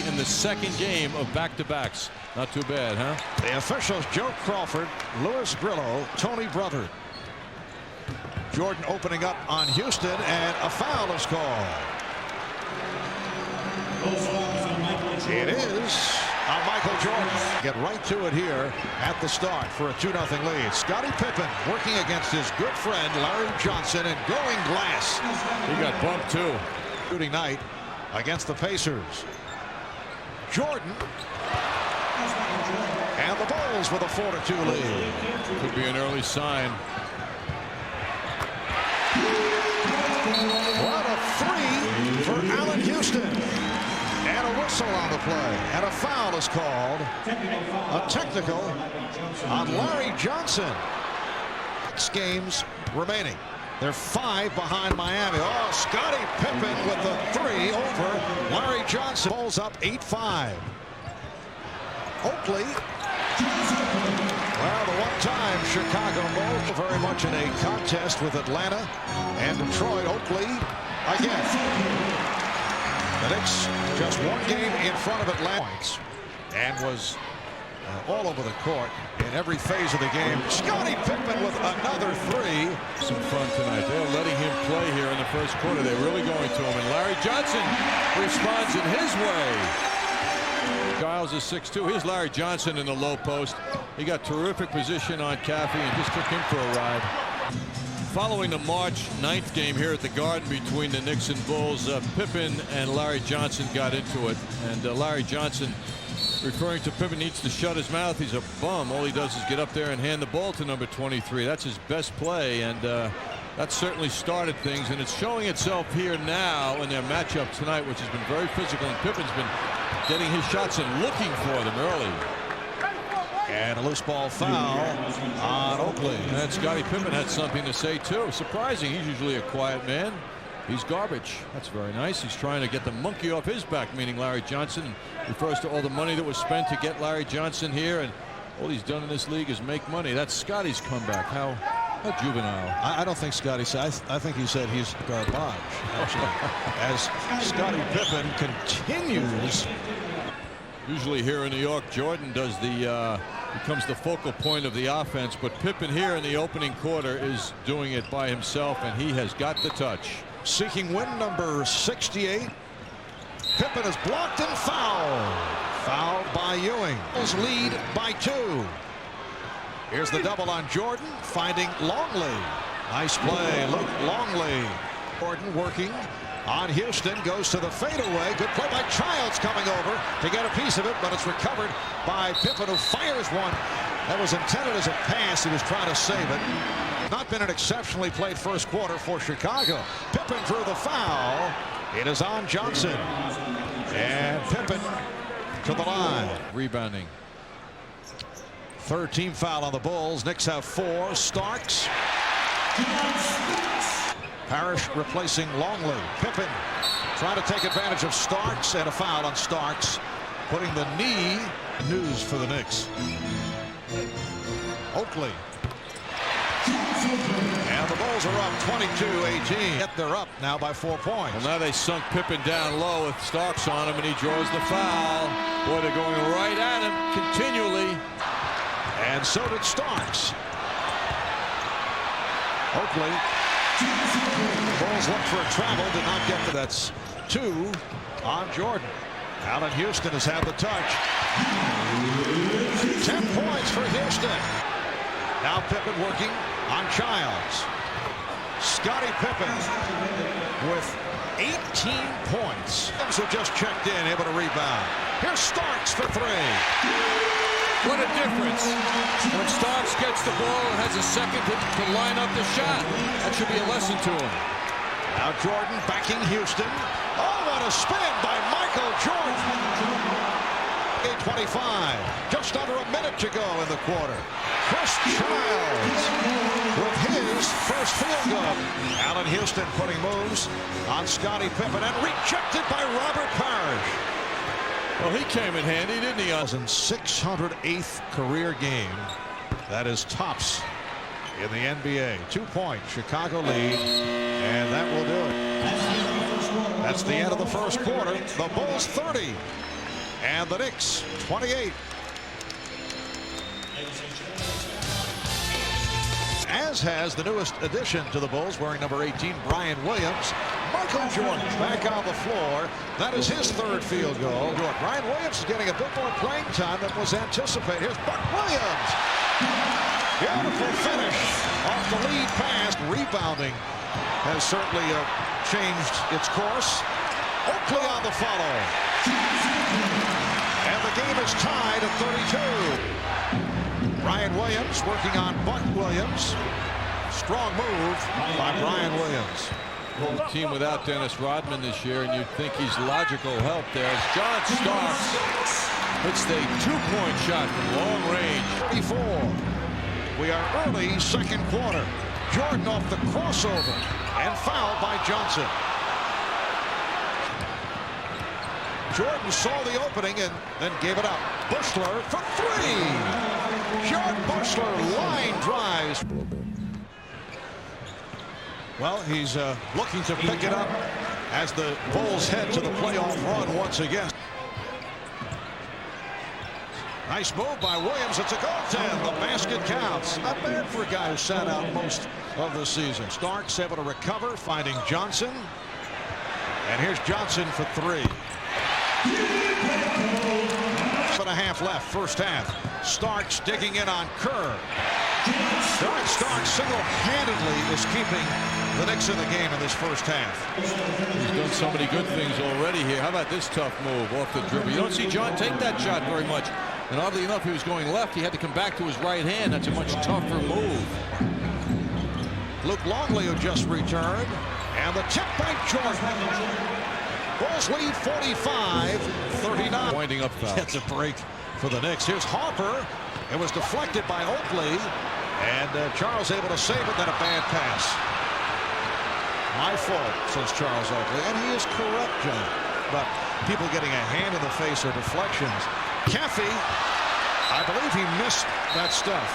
in the second game of back-to-backs. Not too bad, huh? The officials: Joe Crawford, Louis Grillo, Tony Brother. Jordan opening up on Houston, and a foul is called. It is on Michael Jordan. Get right to it here at the start for a 2-0 lead. Scottie Pippen working against his good friend Larry Johnson and going glass. He got bumped too. Shooting night against the Pacers. Jordan. And the Bulls with a 4-2 lead. Could be an early sign. What a three for Allen Houston. And a whistle on the play. And a foul is called. A technical on Larry Johnson. 6 games remaining. They're 5 behind Miami. Oh, Scottie Pippen with the 3 over Larry Johnson. Bulls up 8-5. Oakley. Well, the one-time Chicago Bulls very much in a contest with Atlanta and Detroit. Oakley again. The Knicks just 1 game in front of Atlanta and was all over the court in every phase of the game. Scottie Pippen with another 3. Some fun tonight. They're letting him play here in the first quarter. They're really going to him. And Larry Johnson responds in his way. Giles is 6'2". Here's Larry Johnson in the low post. He got terrific position on Caffey and just took him for a ride. Following the March 9th game here at the Garden between the Knicks and Bulls, Pippen and Larry Johnson got into it. And Larry Johnson, referring to Pippen, needs to shut his mouth. He's a bum. All he does is get up there and hand the ball to number 23. That's his best play, and that certainly started things. And it's showing itself here now in their matchup tonight, which has been very physical. And Pippen's been getting his shots and looking for them early. And a loose ball foul on Oakley. And Scottie Pippen had something to say too. Surprising. He's usually a quiet man. He's garbage. That's very nice. He's trying to get the monkey off his back, meaning Larry Johnson. Refers to all the money that was spent to get Larry Johnson here, and all he's done in this league is make money. That's Scottie's comeback. How juvenile. I don't think Scottie said. I think he said he's garbage. Actually, as Scottie Pippen continues. Usually here in New York, Jordan does becomes the focal point of the offense, but Pippen here in the opening quarter is doing it by himself, and he has got the touch. Seeking win number 68. Pippen is blocked and fouled. Fouled by Ewing. Bulls lead by 2. Here's the double on Jordan, finding Longley. Nice play, Luke Longley. Jordan working on Houston, goes to the fadeaway. Good play by Childs coming over to get a piece of it, but it's recovered by Pippen, who fires one that was intended as a pass. He was trying to save it. Not been an exceptionally played first quarter for Chicago. Pippen drew the foul. It is on Johnson. And Pippen to the line. Rebounding. 3rd team foul on the Bulls. Knicks have 4. Starks. Parrish replacing Longley. Pippen trying to take advantage of Starks, and a foul on Starks, putting the knee. News for the Knicks. Oakley. And the Bulls are up 22-18. Yet they're up now by 4 points. Well, now they sunk Pippen down low with Starks on him, and he draws the foul. Boy, they're going right at him continually. And so did Starks. Oakley. The Bulls look for a travel, did not get to. That's 2 on Jordan. Allen Houston has had the touch. 10 points for Houston. Now Pippen working on Childs. Scottie Pippen with 18 points. Who just checked in, able to rebound. Here's Starks for 3. What a difference when Starks gets the ball and has a second to line up the shot. That should be a lesson to him. Now Jordan backing Houston. Oh, what a spin by Michael Jordan. 8:25. Just under a minute to go in the quarter. Chris Childs with his first field goal. Allen Houston putting moves on Scottie Pippen and rejected by Robert Parrish. Well, he came in handy, didn't he? 608th career game. That is tops in the NBA. 2-point Chicago lead, and that will do it. That's the end of the first quarter. The Bulls 30 And the Knicks 28. As has the newest addition to the Bulls, wearing number 18, Brian Williams. Michael Jordan back on the floor. That is his third field goal. Brian Williams is getting a bit more playing time than was anticipated. Here's Buck Williams. Beautiful finish off the lead pass. Rebounding has certainly changed its course. Oakley on the follow. And the game is tied at 32. Brian Williams working on Buck Williams. Strong move by Brian Williams. Team without Dennis Rodman this year, and you'd think he's logical help there. As John Starks hits the two-point shot from long range. 34. We are early second quarter. Jordan off the crossover and fouled by Johnson. Jordan saw the opening and then gave it up. Bushler for three. Jordan Bushler line drives. Well, he's looking to pick it up as the Bulls head to the playoff run once again. Nice move by Williams. It's a goaltend. The basket counts. Not bad for a guy who sat out most of the season. Starks able to recover, finding Johnson. And here's Johnson for three. 7.5 left, first half. Starks digging in on Kerr. Derek Starks single-handedly is keeping the Knicks in the game in this first half. He's done so many good things already here. How about this tough move off the dribble? You don't see John take that shot very much. And oddly enough, he was going left. He had to come back to his right hand. That's a much tougher move. Luke Longley, who just returned. And the tip by Jordan. Bulls lead 45-39. Winding up foul. Gets a break for the Knicks. Here's Harper. It was deflected by Oakley. And Charles able to save it, then a bad pass. My fault, says Charles Oakley. And he is correct, John. But people getting a hand in the face or deflections. Caffey, I believe he missed that stuff.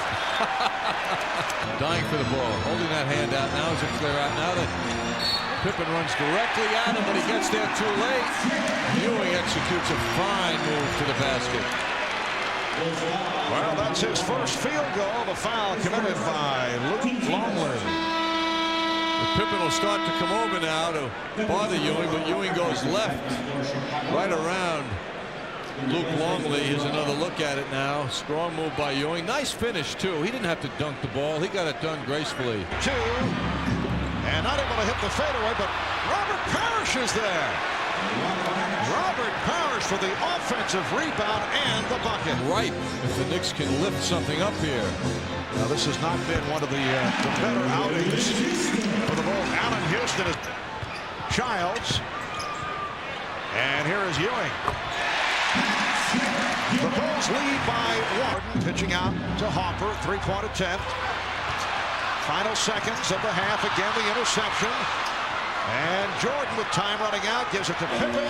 Dying for the ball. Holding that hand out. Now is a clear out. Now that Pippen runs directly at him, but he gets there too late. Ewing executes a fine move to the basket. Well, that's his first field goal. The foul committed by Luke Longley. Pippen will start to come over now to bother Ewing, but Ewing goes left, right around Luke Longley. Here's another look at it now. Strong move by Ewing. Nice finish, too. He didn't have to dunk the ball. He got it done gracefully. Two. And not able to hit the fadeaway, but Robert Parrish is there. Robert Parrish for the offensive rebound and the bucket. Right, if the Knicks can lift something up here. Now, this has not been one of the better outings for the Bulls. Allen Houston is Childs. And here is Ewing. The Bulls lead by one. Pitching out to Harper. Three-point attempt. Final seconds of the half. Again, the interception. And Jordan, with time running out, gives it to Pippen.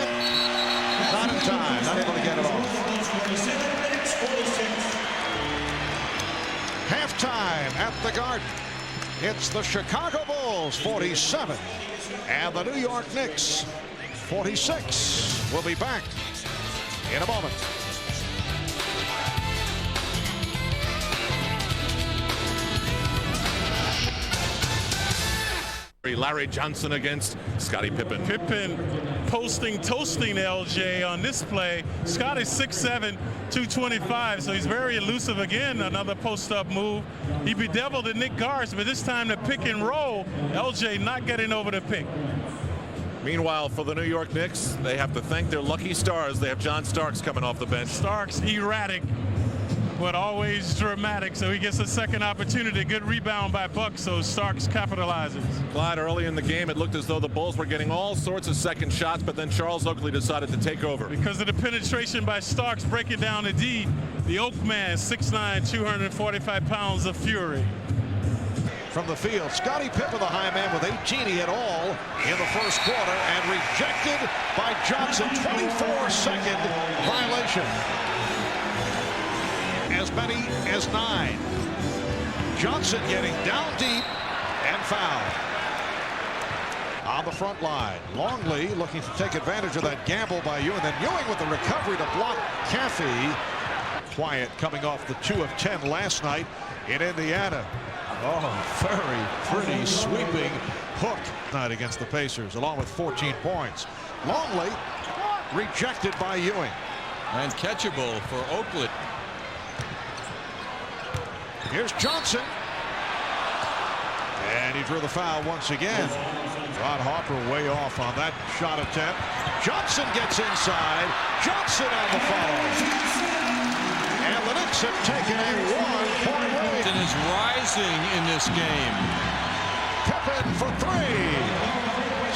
Not in time. Not able to get it off. Halftime at the Garden. It's the Chicago Bulls 47 and the New York Knicks 46. We'll be back in a moment. Larry Johnson against Scottie Pippen. Pippen toasting LJ on this play. Scottie's 6'7", 225, so he's very elusive again. Another post-up move. He bedeviled the Knick guards, but this time the pick and roll. LJ not getting over the pick. Meanwhile, for the New York Knicks, they have to thank their lucky stars. They have John Starks coming off the bench. Starks erratic, but always dramatic, so he gets a second opportunity. Good rebound by Buck, so Starks capitalizes. Glad early in the game it looked as though the Bulls were getting all sorts of second shots, but then Charles Oakley decided to take over. Because of the penetration by Starks breaking down the D, the Oak man, 6'9", 245 pounds of fury. From the field, Scottie Pippen, the high man, with 18. He hit all in the first quarter and rejected by Johnson. 24-second violation. As many as 9. Johnson getting down deep and fouled. on the front line. Longley looking to take advantage of that gamble by Ewing. Then Ewing with the recovery to block Caffey. Quiet coming off the 2 of 10 last night in Indiana. Oh, very pretty sweeping hook night against the Pacers, along with 14 points. Longley rejected by Ewing. And catchable for Oakley. Here's Johnson. And he drew the foul once again. Ron Harper way off on that shot attempt. Johnson gets inside. Johnson on the follow. And the Knicks have taken a 1-point lead. And is rising in this game. Pippen for 3.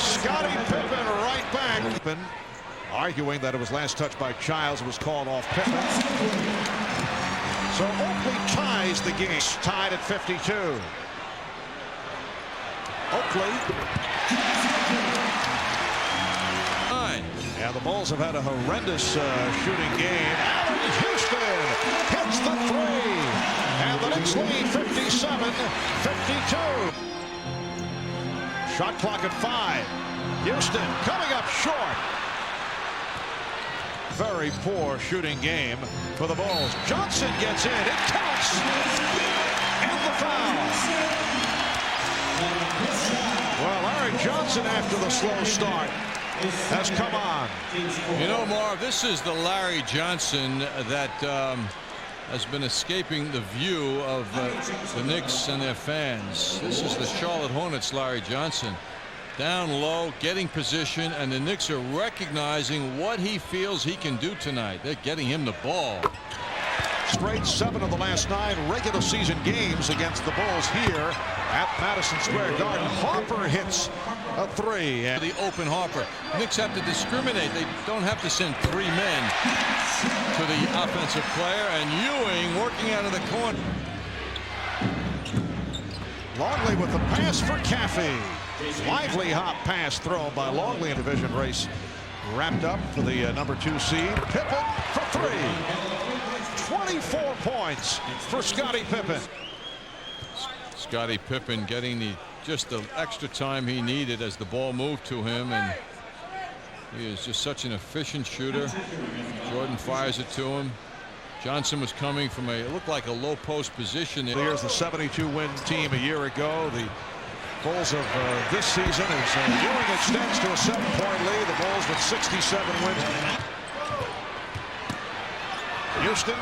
Scottie Pippen right back. Pippen arguing that it was last touched by Childs. It was called off Pippen. So Oakley ties the game. Tied at 52. Oakley. And the Bulls have had a horrendous shooting game. Allen Houston hits the 3. And the Knicks lead 57-52. Shot clock at 5. Houston coming up short. Very poor shooting game for the Bulls. Johnson gets in. It counts. And the foul. Well, Larry Johnson, after the slow start, has come on. You know, Marv, this is the Larry Johnson that has been escaping the view of the Knicks and their fans. This is the Charlotte Hornets Larry Johnson. Down low, getting position, and the Knicks are recognizing what he feels he can do tonight. They're getting him the ball. Straight 7 of the last 9 regular season games against the Bulls here at Madison Square Garden. Harper hits a 3. And the open Harper. Knicks have to discriminate. They don't have to send 3 men to the offensive player. And Ewing working out of the corner. Longley with the pass for Caffey. Lively hop pass thrown by Longley in division race. Wrapped up for the number 2 seed. Pippen for 3. 24 points for Scottie Pippen. Scottie Pippen getting just the extra time he needed as the ball moved to him, and he is just such an efficient shooter. Jordan fires it to him. Johnson was coming from it looked like a low post position. Here's the 72-win team a year ago. The Bulls of this season as Ewing extends to a 7-point lead. The Bulls with 67 wins. Houston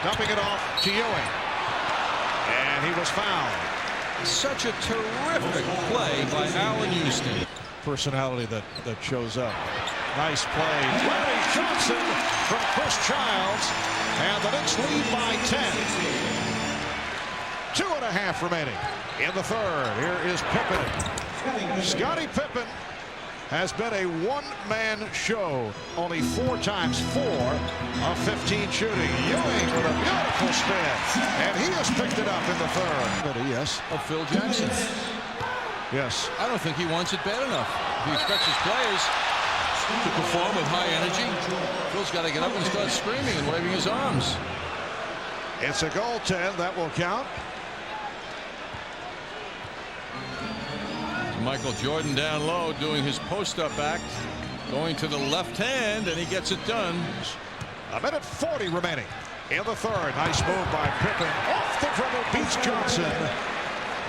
dumping it off to Ewing. And he was fouled. Such a terrific play by Allen Houston. Personality that shows up. Nice play. Larry Johnson from Chris Childs. And the Knicks lead by 10. 2.5 remaining in the third. Here is Pippen. Scottie Pippen has been a one-man show. Only 4 times 4 of 15 shooting. Ewing with a beautiful spin. And he has picked it up in the third. Yes. Of Phil Jackson. Yes. I don't think he wants it bad enough. He expects his players to perform with high energy. Phil's got to get up and start screaming and waving his arms. It's a goaltend. That will count. Michael Jordan down low doing his post-up act, going to the left hand, and he gets it done. 1:40 remaining in the third. Nice move by Pippen. Off the dribble, beats Johnson.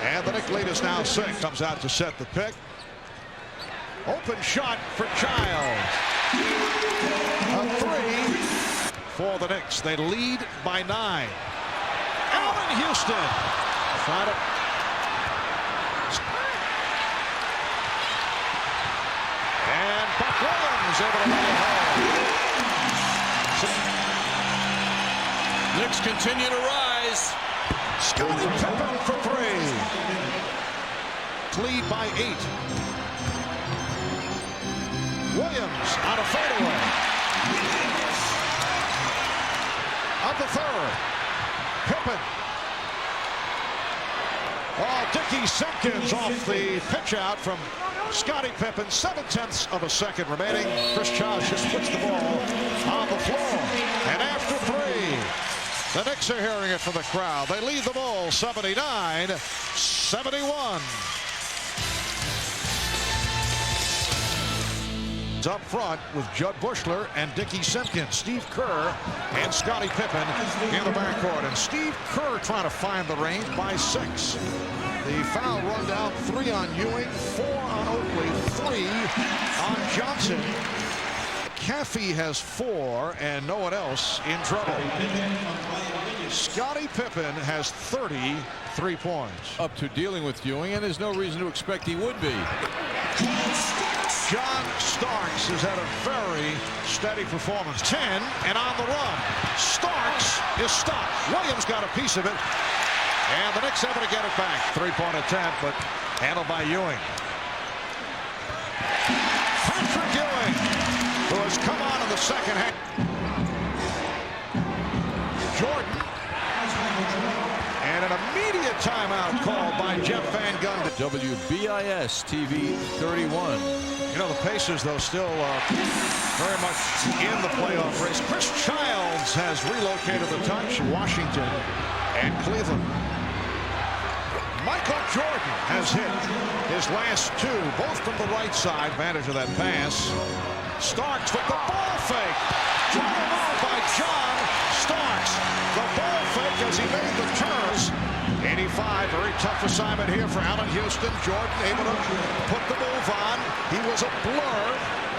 And the Knicks lead is now 6. Comes out to set the pick. Open shot for Childs. A 3 for the Knicks. They lead by 9. Allen Houston. Found it. And Buck Williams able to run it home. Knicks continue to rise. Scottie Pippen for 3. Lead by 8. Williams on a fadeaway. Of the third. Pippen. Oh, Dickie Simpkins off the pitch out from Scottie Pippen. 7/10 of a second remaining. Chris Childs just puts the ball on the floor. And after 3, the Knicks are hearing it from the crowd. They lead the Bulls 79-71. Up front with Judd Bushler and Dickie Simpkins, Steve Kerr and Scottie Pippen in the backcourt, and Steve Kerr trying to find the range by 6. The foul run down, 3 on Ewing, 4 on Oakley, 3 on Johnson. Caffey has 4 and no one else in trouble. Scottie Pippen has 33 points. Up to dealing with Ewing, and there's no reason to expect he would be. John Starks has had a very steady performance. 10 and on the run. Starks is stopped. Williams got a piece of it. And the Knicks able to get it back. 3-point attempt, but handled by Ewing. Patrick Ewing, who has come on in the second half. Jordan. And an immediate timeout called by Jeff Van Gundy. WBIS TV 31. You know, the Pacers, though, still very much in the playoff race. Chris Childs has relocated the touch. Washington and Cleveland. Michael Jordan has hit his last 2, both from the right side. Advantage of that pass. Starks with the ball fake. Driven on by John Starks. The ball fake as he made the turns. 85, very tough assignment here for Allen Houston. Jordan able to put the move on. He was a blur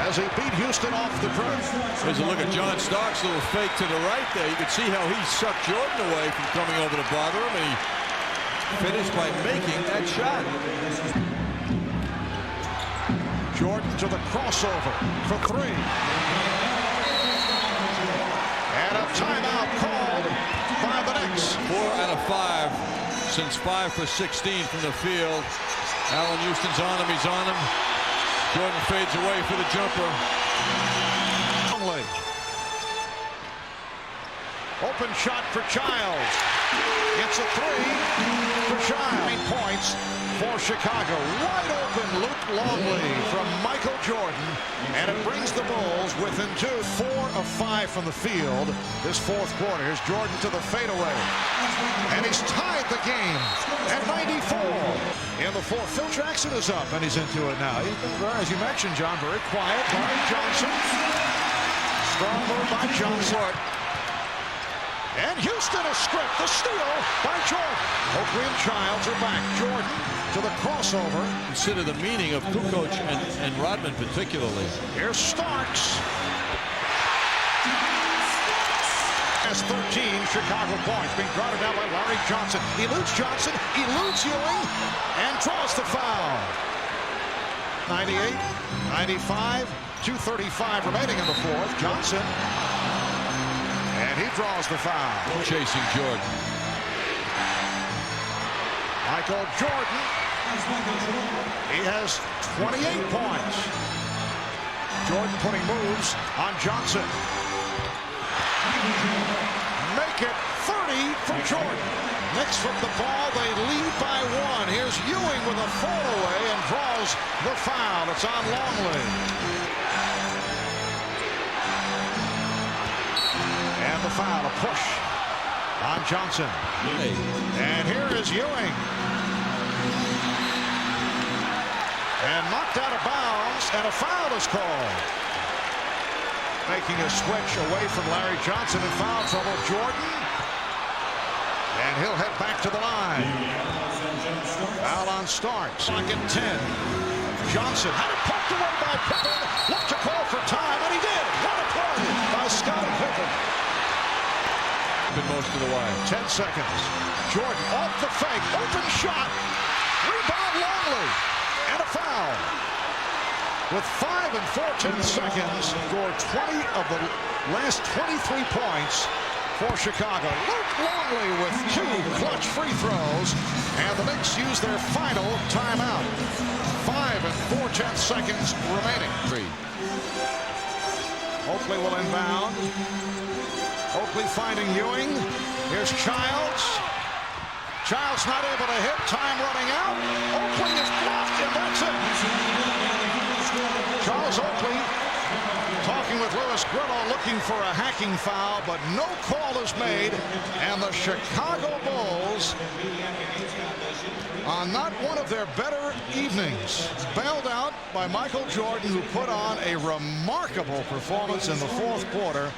as he beat Houston off the dribble. Here's a look at John Starks' little fake to the right there. You can see how he sucked Jordan away from coming over to bother him, and he finished by making that shot. Jordan to the crossover for 3. And a timeout called by the Knicks. 4 out of 5. Since 5 for 16 from the field. Allen Houston's on him. He's on him. Jordan fades away for the jumper. Open shot for Childs. It's a 3 for Childs. 9 points for Chicago. Wide open Luke Longley from Michael Jordan. And it brings the Bulls within 2. 4 of 5 from the field this fourth quarter. Here's Jordan to the fadeaway. And he's tied the game at 94. In the fourth, Phil Jackson is up, and he's into it now. He's been, as you mentioned, John, very quiet. Larry Johnson. Strong move by Johnson. And Houston has stripped the steal by Jordan. Oakley and Childs are back. Jordan to the crossover. Consider the meaning of Kukoc and Rodman particularly. Here's Starks. Has 13 Chicago points. Being guarded now by Larry Johnson. Eludes Johnson, eludes Ewing, and draws the foul. 98, 95, 2:35 remaining in the fourth. Johnson. And he draws the foul. Chasing Jordan. Michael Jordan. He has 28 points. Jordan putting moves on Johnson. Make it 30 for Jordan. Knicks from the ball. They lead by 1. Here's Ewing with a fadeaway and draws the foul. It's on Longley. And the foul, a push on Johnson. And here is Ewing. And knocked out of bounds, and a foul is called. Making a switch away from Larry Johnson in foul trouble. Jordan. And he'll head back to the line. Foul on Starks. Second 10. Johnson had it poked away by Pippen. Looked to call for time, and he did. What a play by Scottie Pippen. Most of the way. 10 seconds. Jordan off the fake. Open shot. Rebound Longley. And a foul. With 5 and 14 seconds, scored 20 of the last 23 points for Chicago. Luke Longley with 2 clutch free throws, and the Knicks use their final timeout. 5 and 4/10 seconds remaining. 3. Oakley will inbound. Oakley finding Ewing. Here's Childs. Childs not able to hit. Time running out. Oakley is blocked, and that's it. Charles Oakley Talking with Louis Grillo, looking for a hacking foul, but no call is made. And the Chicago Bulls, on not one of their better evenings, bailed out by Michael Jordan, who put on a remarkable performance in the fourth quarter.